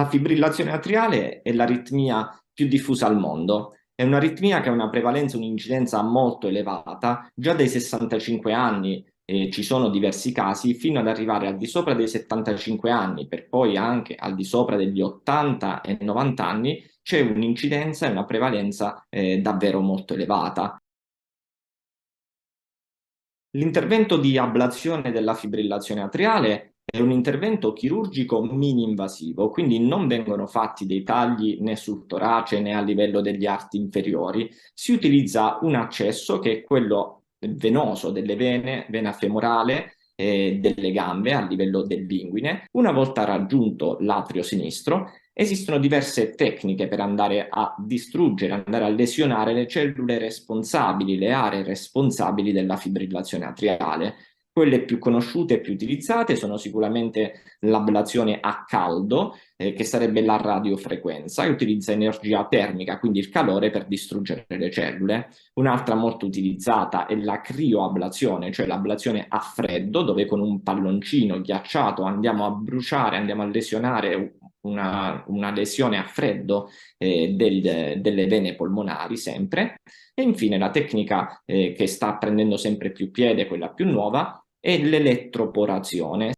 La fibrillazione atriale è l'aritmia più diffusa al mondo. È un'aritmia che ha una prevalenza, un'incidenza molto elevata. Già dai 65 anni ci sono diversi casi, fino ad arrivare al di sopra dei 75 anni, per poi anche al di sopra degli 80 e 90 anni, c'è un'incidenza e una prevalenza davvero molto elevata. L'intervento di ablazione della fibrillazione atriale è un intervento chirurgico mini-invasivo, quindi non vengono fatti dei tagli né sul torace né a livello degli arti inferiori. Si utilizza un accesso che è quello venoso delle vene, vena femorale e delle gambe a livello dell'inguine. Una volta raggiunto l'atrio sinistro, esistono diverse tecniche per andare a distruggere, andare a lesionare le cellule responsabili, le aree responsabili della fibrillazione atriale. Quelle più conosciute e più utilizzate sono sicuramente l'ablazione a caldo, che sarebbe la radiofrequenza, e utilizza energia termica, quindi il calore, per distruggere le cellule. Un'altra molto utilizzata è la crioablazione, cioè l'ablazione a freddo, dove con un palloncino ghiacciato andiamo a bruciare, andiamo a lesionare una lesione a freddo delle vene polmonari sempre. E infine la tecnica che sta prendendo sempre più piede, quella più nuova, è l'elettroporazione.